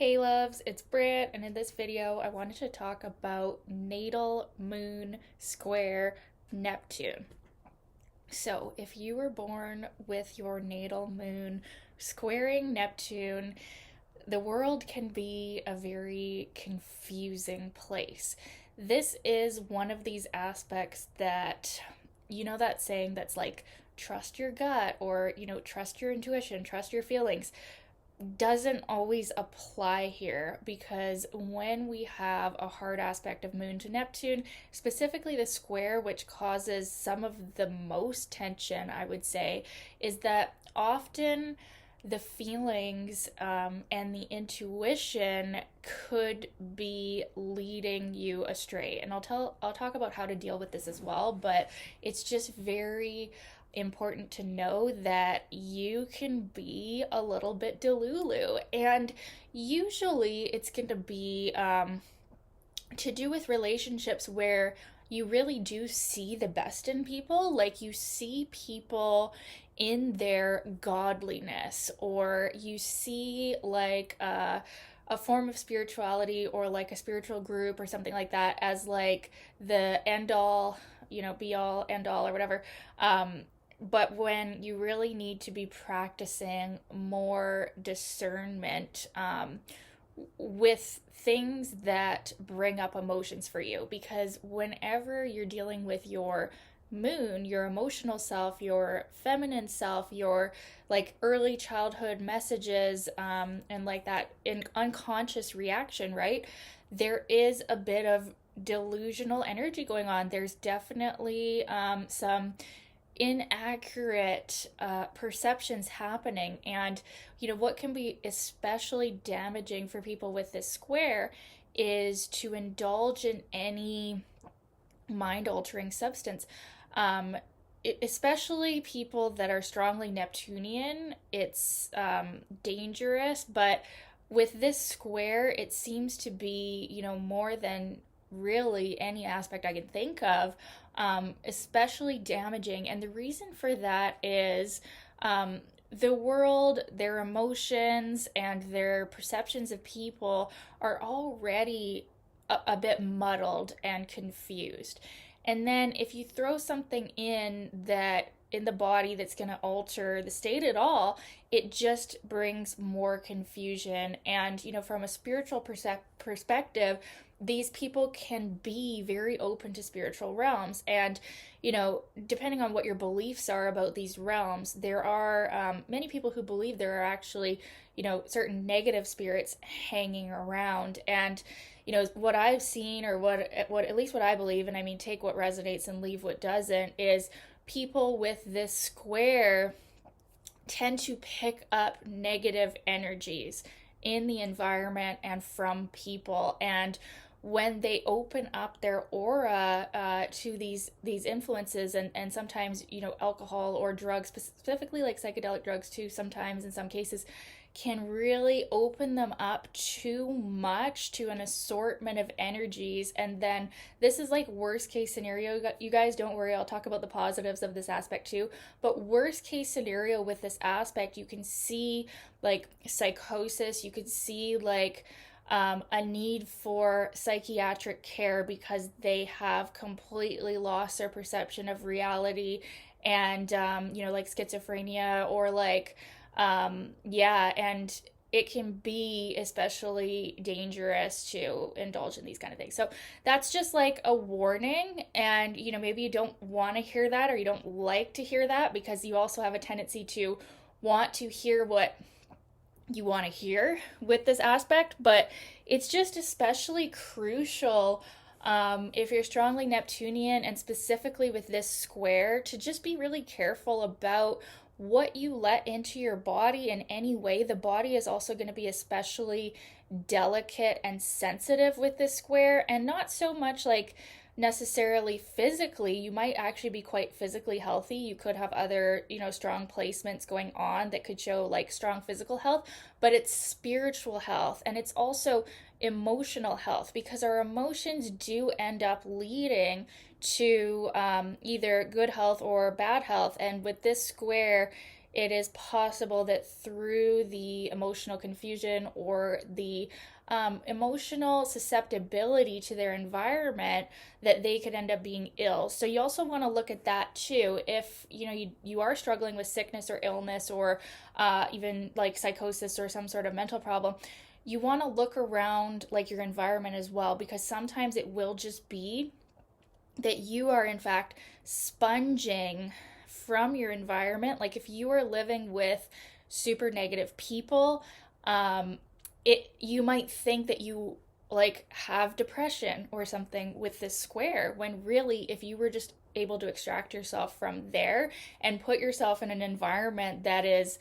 Hey loves, it's Britt, and in this video I wanted to talk about natal moon square Neptune. So, if you were born with your natal moon squaring Neptune, the world can be a very confusing place. This is one of these aspects that, that saying that's like, trust your gut, or, trust your intuition, trust your feelings, doesn't always apply here, because when we have a hard aspect of Moon to Neptune, specifically the square, which causes some of the most tension, I would say, is that often the feelings and the intuition could be leading you astray. And I'll talk about how to deal with this as well, but it's just very important to know that you can be a little bit delulu, and usually it's going to be to do with relationships where you really do see the best in people. Like, you see people in their godliness, or you see like a form of spirituality, or like a spiritual group or something like that, as like the end all, be all, end all, or whatever. But when you really need to be practicing more discernment with things that bring up emotions for you, because whenever you're dealing with your moon, your emotional self, your feminine self, your like early childhood messages, and like that in unconscious reaction, right? There is a bit of delusional energy going on. There's definitely some inaccurate perceptions happening. And what can be especially damaging for people with this square is to indulge in any mind altering substance. Especially people that are strongly Neptunian, it's dangerous. But with this square, it seems to be, more than really any aspect I can think of, especially damaging. And the reason for that is the world, their emotions, and their perceptions of people are already a bit muddled and confused. And then if you throw something in the body that's going to alter the state at all, it just brings more confusion. And, from a spiritual perspective, these people can be very open to spiritual realms. And, depending on what your beliefs are about these realms, there are many people who believe there are actually, certain negative spirits hanging around. And, what I've seen, or what at least what I believe, and I mean, take what resonates and leave what doesn't, is people with this square tend to pick up negative energies in the environment and from people. And when they open up their aura to these influences, and sometimes, alcohol or drugs, specifically like psychedelic drugs too, sometimes in some cases, can really open them up too much to an assortment of energies. And then this is like worst case scenario. You guys, don't worry, I'll talk about the positives of this aspect too. But worst case scenario with this aspect, you can see like psychosis, you could see like a need for psychiatric care, because they have completely lost their perception of reality. And like schizophrenia, or like and it can be especially dangerous to indulge in these kind of things. So that's just like a warning. And maybe you don't want to hear that, or you don't like to hear that, because you also have a tendency to want to hear what you want to hear with this aspect. But it's just especially crucial, if you're strongly Neptunian, and specifically with this square, to just be really careful about what you let into your body in any way. The body is also going to be especially delicate and sensitive with this square, and not so much like necessarily physically. You might actually be quite physically healthy. You could have other, strong placements going on that could show like strong physical health, but it's spiritual health, and it's also emotional health, because our emotions do end up leading to either good health or bad health. And with this square, it is possible that through the emotional confusion or the emotional susceptibility to their environment, that they could end up being ill. So you also want to look at that too. If you are struggling with sickness or illness, or even like psychosis or some sort of mental problem, you want to look around like your environment as well, because sometimes it will just be that you are in fact sponging from your environment. Like if you are living with super negative people, you might think that you like have depression or something with this square, when really if you were just able to extract yourself from there and put yourself in an environment that is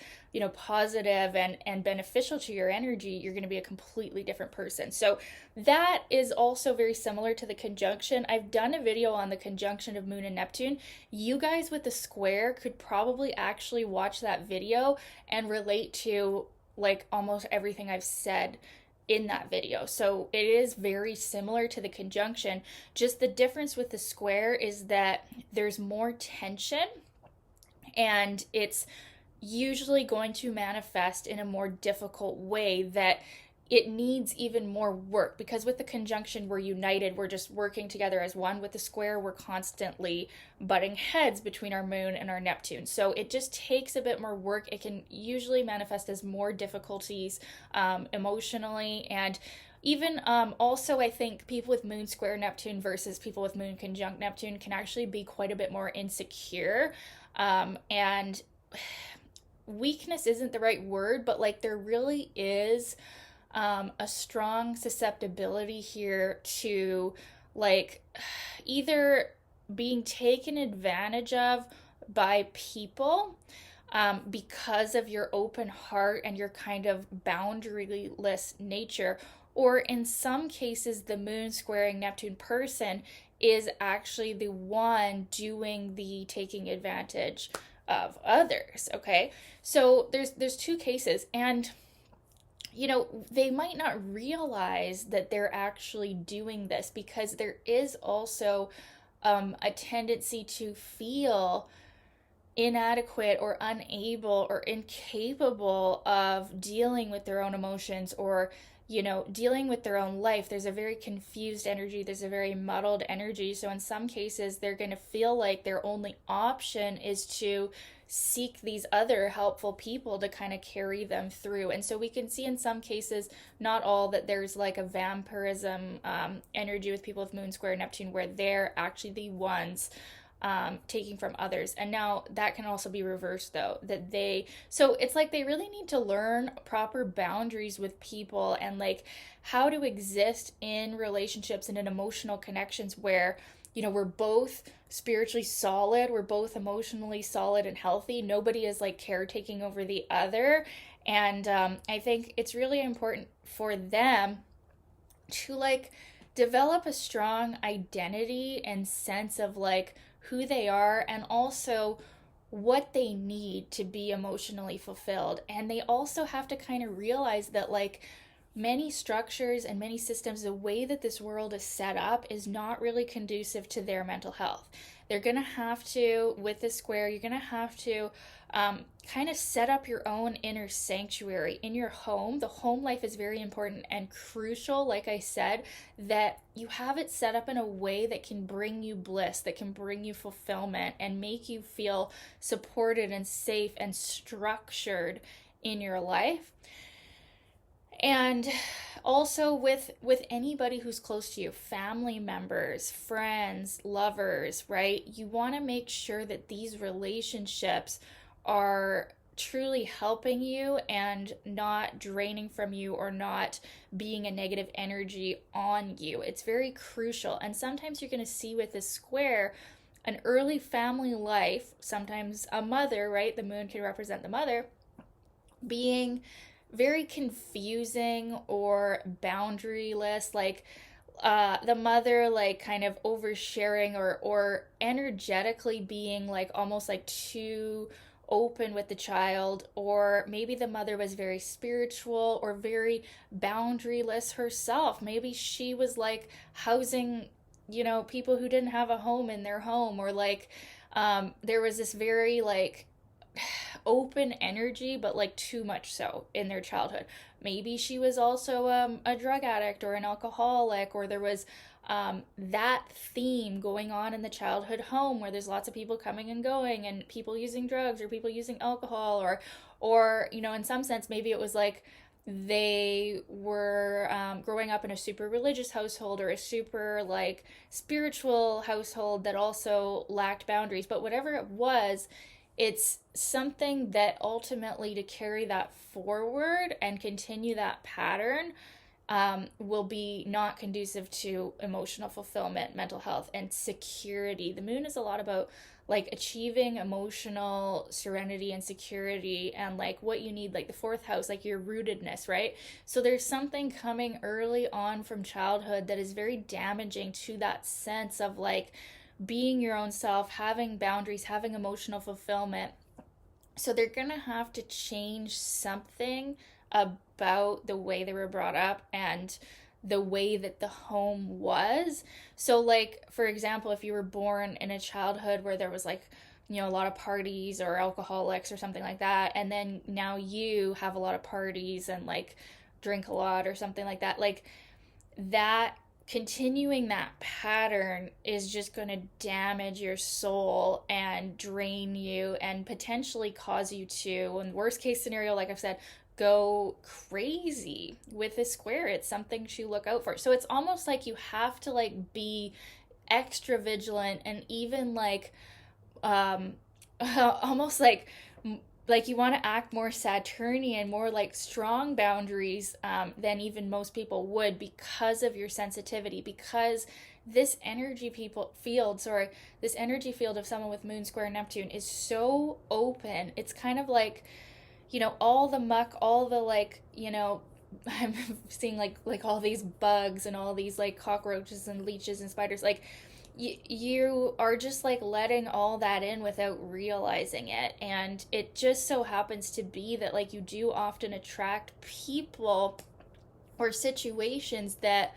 positive and beneficial to your energy, you're going to be a completely different person. So that is also very similar to the conjunction. I've done a video on the conjunction of Moon and Neptune. You guys with the square could probably actually watch that video and relate to like almost everything I've said in that video. So it is very similar to the conjunction. Just the difference with the square is that there's more tension, and it's usually going to manifest in a more difficult way, that it needs even more work, because with the conjunction we're united, we're just working together as one. With the square we're constantly butting heads between our moon and our Neptune, so it just takes a bit more work. It can usually manifest as more difficulties emotionally, and even also I think people with moon square Neptune versus people with moon conjunct Neptune can actually be quite a bit more insecure, and weakness isn't the right word, but like there really is a strong susceptibility here to like either being taken advantage of by people because of your open heart and your kind of boundaryless nature, or in some cases the moon squaring Neptune person is actually the one doing the taking advantage of others. Okay, so there's two cases, and they might not realize that they're actually doing this, because there is also a tendency to feel inadequate or unable or incapable of dealing with their own emotions, or dealing with their own life. There's a very confused energy, there's a very muddled energy. So in some cases they're going to feel like their only option is to seek these other helpful people to kind of carry them through. And so we can see in some cases, not all, that there's like a vampirism energy with people with moon square Neptune, where they're actually the ones taking from others. And now that can also be reversed though, so it's like they really need to learn proper boundaries with people, and like how to exist in relationships and in emotional connections where we're both spiritually solid, we're both emotionally solid and healthy. Nobody is like caretaking over the other. And I think it's really important for them to like develop a strong identity and sense of like who they are, and also what they need to be emotionally fulfilled. And they also have to kind of realize that like many structures and many systems, the way that this world is set up is not really conducive to their mental health. They're going to have to, with this square, you're going to have to kind of set up your own inner sanctuary in your home. The home life is very important and crucial, like I said, that you have it set up in a way that can bring you bliss, that can bring you fulfillment, and make you feel supported and safe and structured in your life. And also with anybody who's close to you, family members, friends, lovers, right? You want to make sure that these relationships are truly helping you and not draining from you, or not being a negative energy on you. It's very crucial. And sometimes you're going to see with this square an early family life, sometimes a mother, right? The moon can represent the mother, being very confusing or boundaryless, like the mother like kind of oversharing, or energetically being like almost like too open with the child. Or maybe the mother was very spiritual or very boundaryless herself. Maybe she was like housing people who didn't have a home in their home, or like there was this very like open energy, but like too much so in their childhood. Maybe she was also a drug addict or an alcoholic, or there was that theme going on in the childhood home where there's lots of people coming and going and people using drugs or people using alcohol, or in some sense, maybe it was like they were growing up in a super religious household or a super like spiritual household that also lacked boundaries. But whatever it was, it's something that ultimately to carry that forward and continue that pattern will be not conducive to emotional fulfillment, mental health, and security. The moon is a lot about like achieving emotional serenity and security and like what you need, like the fourth house, like your rootedness, right? So there's something coming early on from childhood that is very damaging to that sense of like being your own self, having boundaries, having emotional fulfillment. So they're going to have to change something about the way they were brought up and the way that the home was. So, like, for example, if you were born in a childhood where there was like, a lot of parties or alcoholics or something like that, and then now you have a lot of parties and like drink a lot or something like that, like that continuing that pattern is just going to damage your soul and drain you and potentially cause you to, in worst case scenario, like I've said, go crazy with this square. It's something to look out for. So it's almost like you have to like be extra vigilant and even like almost like you want to act more Saturnian, more like strong boundaries than even most people would because of your sensitivity, because this this energy field of someone with moon square Neptune is so open. It's kind of like, all the muck, all the like, I'm seeing like all these bugs and all these like cockroaches and leeches and spiders, like you are just like letting all that in without realizing it. And it just so happens to be that like you do often attract people or situations that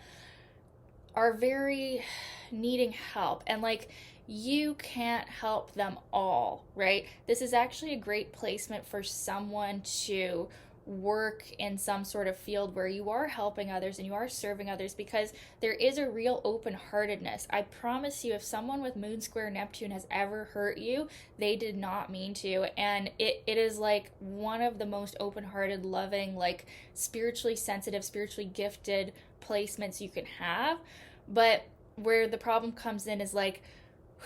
are very needing help, and like you can't help them all, right? This is actually a great placement for someone to work in some sort of field where you are helping others and you are serving others, because there is a real open-heartedness. I promise you, if someone with moon square Neptune has ever hurt you, they did not mean to. And it is like one of the most open-hearted, loving, like spiritually sensitive, spiritually gifted placements you can have. But where the problem comes in is like,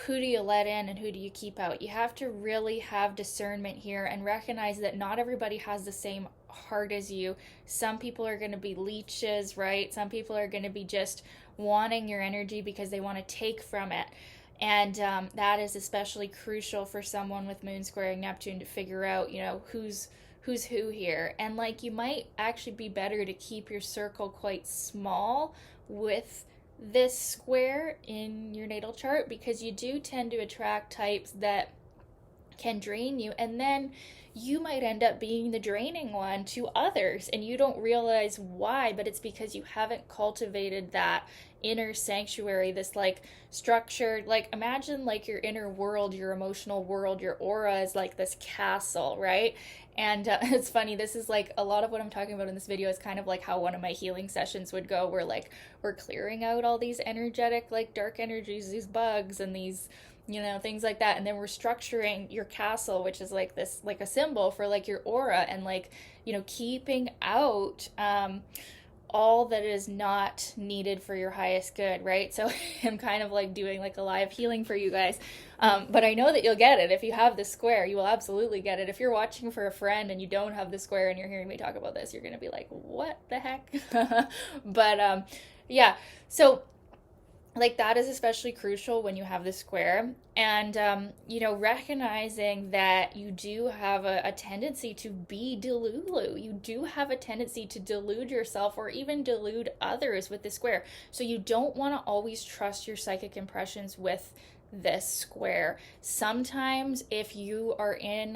who do you let in and who do you keep out? You have to really have discernment here and recognize that not everybody has the same heart as you. Some people are going to be leeches, right? Some people are going to be just wanting your energy because they want to take from it. And that is especially crucial for someone with moon squaring Neptune to figure out, who's who here. And like you might actually be better to keep your circle quite small with this square in your natal chart, because you do tend to attract types that can drain you, and then you might end up being the draining one to others and you don't realize why, but it's because you haven't cultivated that inner sanctuary, this like structured, like imagine like your inner world, your emotional world, your aura is like this castle, right? And it's funny, this is like a lot of what I'm talking about in this video is kind of like how one of my healing sessions would go, where like we're clearing out all these energetic, like dark energies, these bugs and these, things like that. And then we're structuring your castle, which is like this, like a symbol for like your aura, and like, keeping out all that is not needed for your highest good, right? So I'm kind of like doing like a live healing for you guys. But I know that you'll get it. If you have this square, you will absolutely get it. If you're watching for a friend and you don't have the square and you're hearing me talk about this, you're going to be like, what the heck? But yeah, so like that is especially crucial when you have the square. And recognizing that you do have a tendency to be delulu, you do have a tendency to delude yourself or even delude others with the square. So you don't want to always trust your psychic impressions with this square. Sometimes if you are in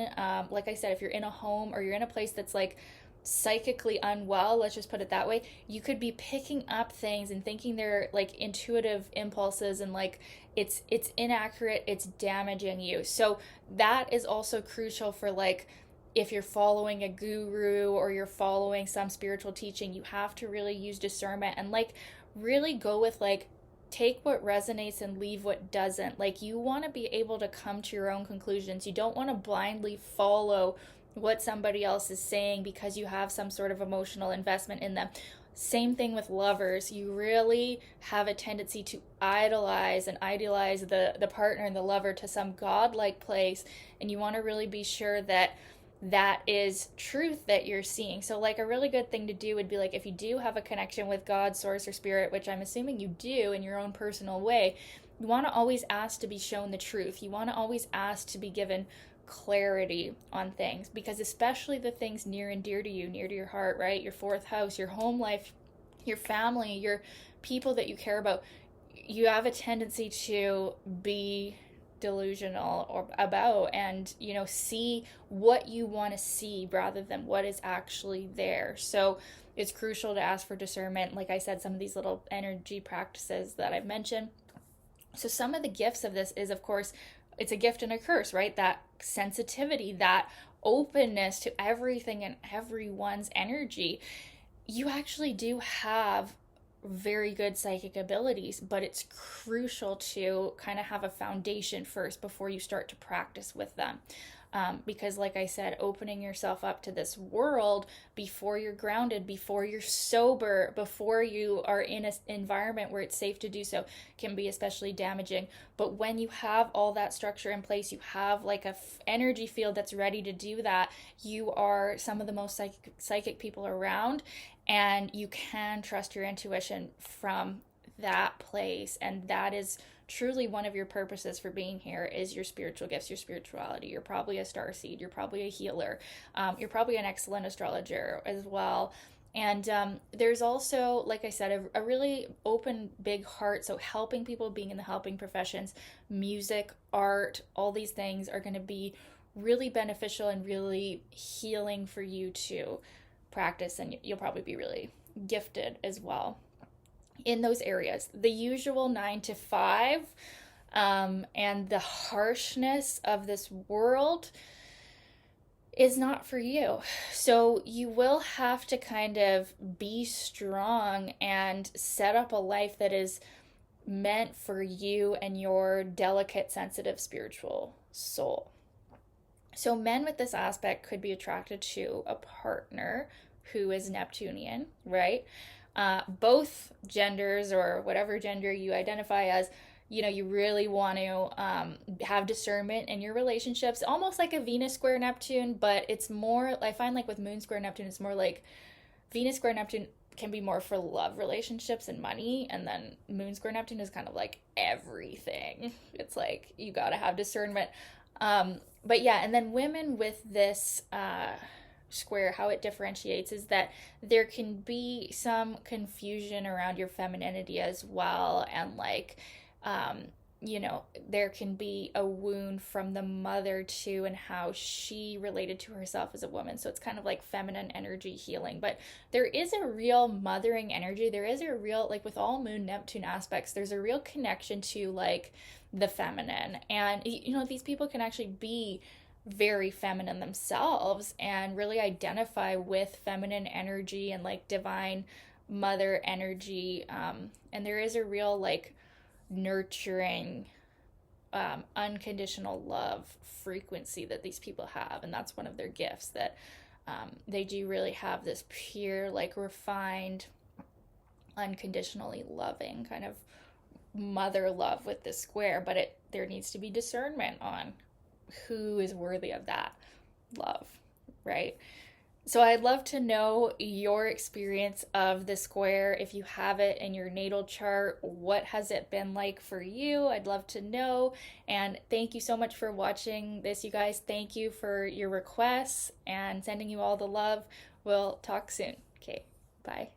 like I said, if you're in a home or you're in a place that's like psychically unwell, let's just put it that way, you could be picking up things and thinking they're like intuitive impulses, and like it's inaccurate, it's damaging you. So that is also crucial for like if you're following a guru or you're following some spiritual teaching, you have to really use discernment and like really go with like take what resonates and leave what doesn't. Like you want to be able to come to your own conclusions. You don't want to blindly follow what somebody else is saying because you have some sort of emotional investment in them. Same thing with lovers. You really have a tendency to idolize and idealize the partner and the lover to some godlike place, and you want to really be sure that that is truth that you're seeing. So like a really good thing to do would be like if you do have a connection with God, source, or spirit, which I'm assuming you do in your own personal way, you want to always ask to be shown the truth. You want to always ask to be given clarity on things, because especially the things near and dear to you, near to your heart, right? Your fourth house, your home life, your family, your people that you care about, you have a tendency to be delusional or about, and see what you want to see rather than what is actually there. So it's crucial to ask for discernment, like I said, some of these little energy practices that I've mentioned. So some of the gifts of this is, of course, it's a gift and a curse, right? That sensitivity, that openness to everything and everyone's energy. You actually do have very good psychic abilities, but it's crucial to kind of have a foundation first before you start to practice with them. Because like I said, opening yourself up to this world before you're grounded, before you're sober, before you are in an environment where it's safe to do so, can be especially damaging. But when you have all that structure in place, you have like a energy field that's ready to do that, you are some of the most psychic people around, and you can trust your intuition from that place. And that is truly one of your purposes for being here, is your spiritual gifts, your spirituality. You're probably a starseed, you're probably a healer, you're probably an excellent astrologer as well. And there's also, like I said, a really open, big heart. So helping people, being in the helping professions, music, art, all these things are going to be really beneficial and really healing for you to practice. And you'll probably be really gifted as well in those areas. The usual 9 to 5 and the harshness of this world is not for you. So you will have to kind of be strong and set up a life that is meant for you and your delicate, sensitive, spiritual soul. So men with this aspect could be attracted to a partner who is Neptunian, right? Both genders, or whatever gender you identify as, you really want to have discernment in your relationships, almost like a Venus square Neptune, but it's more, I find like with Moon square Neptune, it's more like Venus square Neptune can be more for love relationships and money, and then Moon square Neptune is kind of like everything. It's like you got to have discernment. But yeah, and then women with this square, how it differentiates is that there can be some confusion around your femininity as well, and like there can be a wound from the mother too, and how she related to herself as a woman. So it's kind of like feminine energy healing, but there is a real mothering energy. There is a real, like with all Moon Neptune aspects, there's a real connection to like the feminine, and these people can actually be very feminine themselves and really identify with feminine energy and like divine mother energy, and there is a real like nurturing, unconditional love frequency that these people have, and that's one of their gifts, that they do really have this pure, like refined, unconditionally loving kind of mother love with this square. But there needs to be discernment on who is worthy of that love, right? So I'd love to know your experience of the square. If you have it in your natal chart, what has it been like for you? I'd love to know. And thank you so much for watching this, you guys. Thank you for your requests and sending you all the love. We'll talk soon. Okay, bye.